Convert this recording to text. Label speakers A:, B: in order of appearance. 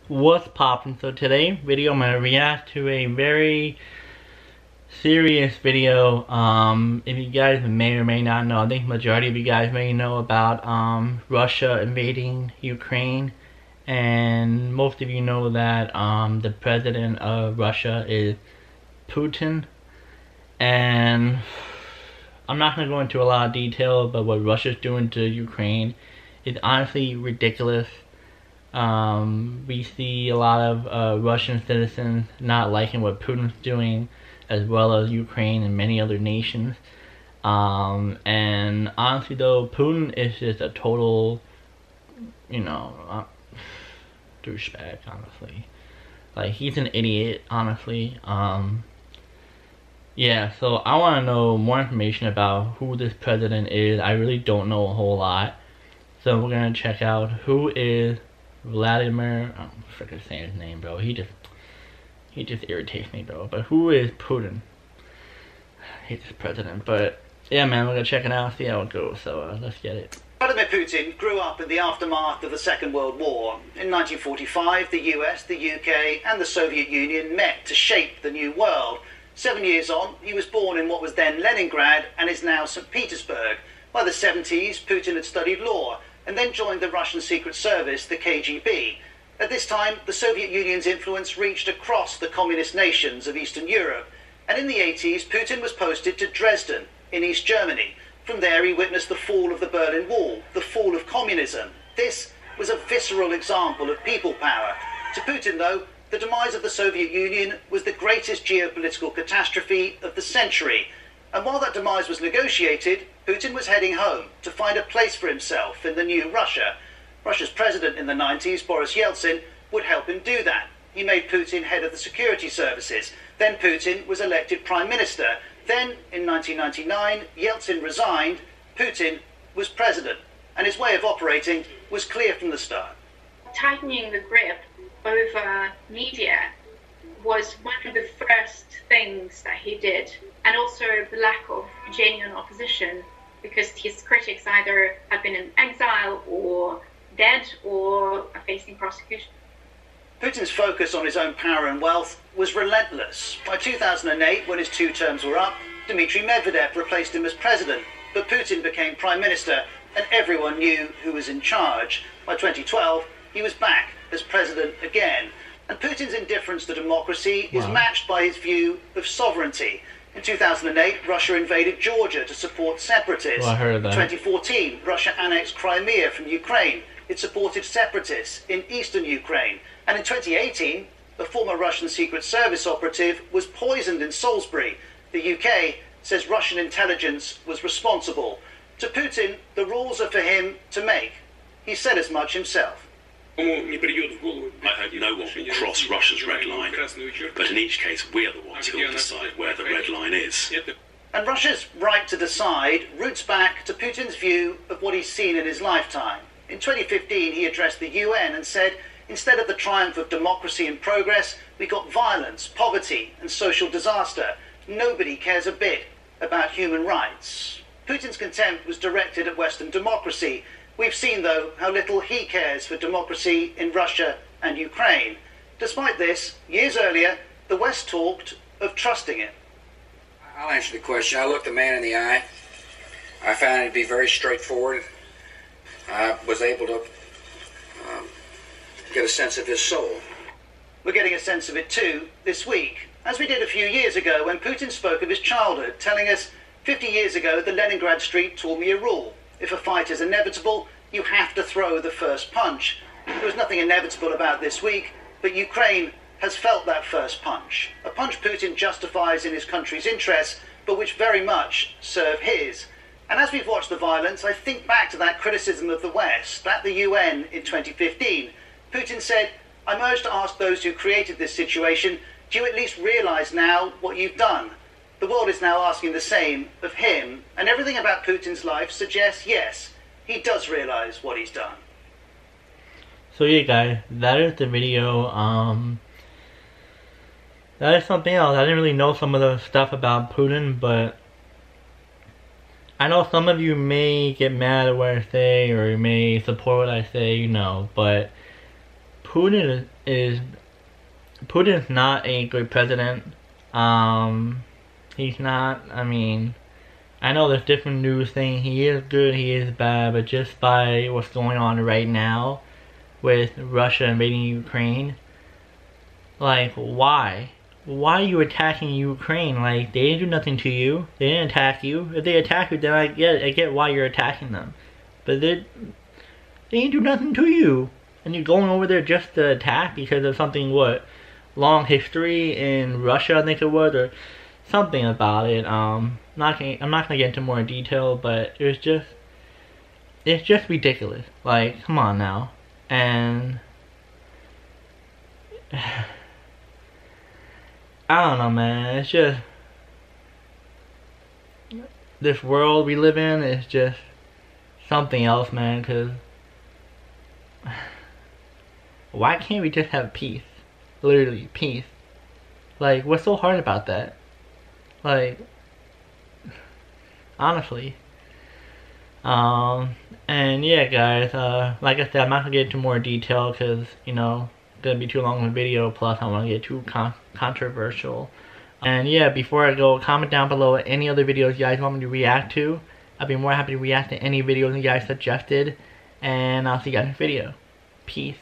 A: What's poppin'? So today's video I'm gonna react to a very serious video. If you guys may or may not know, I think majority of you guys may know about Russia invading Ukraine, and most of you know that the president of Russia is Putin. And I'm not gonna go into a lot of detail about what Russia's doing to Ukraine. It's honestly ridiculous. We see a lot of Russian citizens not liking what Putin's doing, as well as Ukraine and many other nations. And honestly though, Putin is just a total, douchebag, honestly. Like, he's an idiot, honestly. Yeah, so I want to know more information about who this president is. I really don't know a whole lot. So we're going to check out who is Vladimir, I'm freaking saying his name, bro. He just irritates me, bro. But who is Putin? I hate this president, but yeah, man, we're gonna check it out, see how it goes. So let's get it.
B: Vladimir Putin grew up in the aftermath of the Second World War. In 1945, the US, the UK, and the Soviet Union met to shape the new world. 7 years on, he was born in what was then Leningrad and is now St. Petersburg. By the 70s, Putin had studied law and then joined the Russian Secret Service, the KGB. At this time, the Soviet Union's influence reached across the communist nations of Eastern Europe, and in the 80s, Putin was posted to Dresden, in East Germany. From there, he witnessed the fall of the Berlin Wall, the fall of communism. This was a visceral example of people power. To Putin, though, the demise of the Soviet Union was the greatest geopolitical catastrophe of the century. And while that demise was negotiated, Putin was heading home to find a place for himself in the new Russia. Russia's president in the 90s, Boris Yeltsin, would help him do that. He made Putin head of the security services. Then Putin was elected prime minister. Then, in 1999, Yeltsin resigned. Putin was president. And his way of operating was clear from the start.
C: Tightening the grip over media was one of the first things that he did. And also the lack of genuine opposition, because his critics either have been in exile or dead or are facing prosecution.
B: Putin's focus on his own power and wealth was relentless. By 2008, when his 2 terms were up, Dmitry Medvedev replaced him as president, but Putin became prime minister and everyone knew who was in charge. By 2012, he was back as president again. And Putin's indifference to democracy is matched by his view of sovereignty. In 2008, Russia invaded Georgia to support separatists.
A: Well, I heard of that.
B: In 2014, Russia annexed Crimea from Ukraine. It supported separatists in eastern Ukraine. And in 2018, a former Russian Secret Service operative was poisoned in Salisbury. The UK says Russian intelligence was responsible. To Putin, the rules are for him to make. He said as much himself.
D: I hope no one will cross Russia's red line, but in each case we're the ones who will decide where the red line is.
B: And Russia's right to decide roots back to Putin's view of what he's seen in his lifetime. In 2015, he addressed the UN and said, instead of the triumph of democracy and progress, we got violence, poverty, and social disaster. Nobody cares a bit about human rights. Putin's contempt was directed at Western democracy. We've seen, though, how little he cares for democracy in Russia and Ukraine. Despite this, years earlier, the West talked of trusting him.
E: I'll answer the question. I looked the man in the eye. I found it to be very straightforward. I was able to get a sense of his soul.
B: We're getting a sense of it too this week, as we did a few years ago when Putin spoke of his childhood, telling us, 50 years ago the Leningrad street taught me a rule. If a fight is inevitable, you have to throw the first punch. There was nothing inevitable about this week, but Ukraine has felt that first punch. A punch Putin justifies in his country's interests, but which very much serve his. And as we've watched the violence, I think back to that criticism of the West at the UN in 2015. Putin said, I'm urged to ask those who created this situation, do you at least realise now what you've done? The world is now asking the same of him, and everything about Putin's life suggests, yes, he does realise what he's done.
A: So yeah, guys, that is the video. That is something else. I didn't really know some of the stuff about Putin, but I know some of you may get mad at what I say, or you may support what I say, but Putin's not a good president. He's not. I mean, I know there's different news saying he is good, he is bad, but just by what's going on right now with Russia invading Ukraine, like, why? Why are you attacking Ukraine? Like, they didn't do nothing to you. They didn't attack you. If they attack you, then I get why you're attacking them. But they didn't do nothing to you. And you're going over there just to attack because of something, what? Long history in Russia, I think it was, or something about it. I'm not gonna get into more detail, but it's just ridiculous. Like, come on now. And I don't know, man. It's just, this world we live in is just something else, man. Cause why can't we just have peace? Literally, peace. Like, what's so hard about that? Like, honestly. And yeah, guys, like I said, I'm not gonna get into more detail because, you know, it's gonna be too long of a video, plus I don't want to get too controversial. And yeah, before I go, comment down below any other videos you guys want me to react to. I'd be more happy to react to any videos you guys suggested. And I'll see you guys in the video. Peace.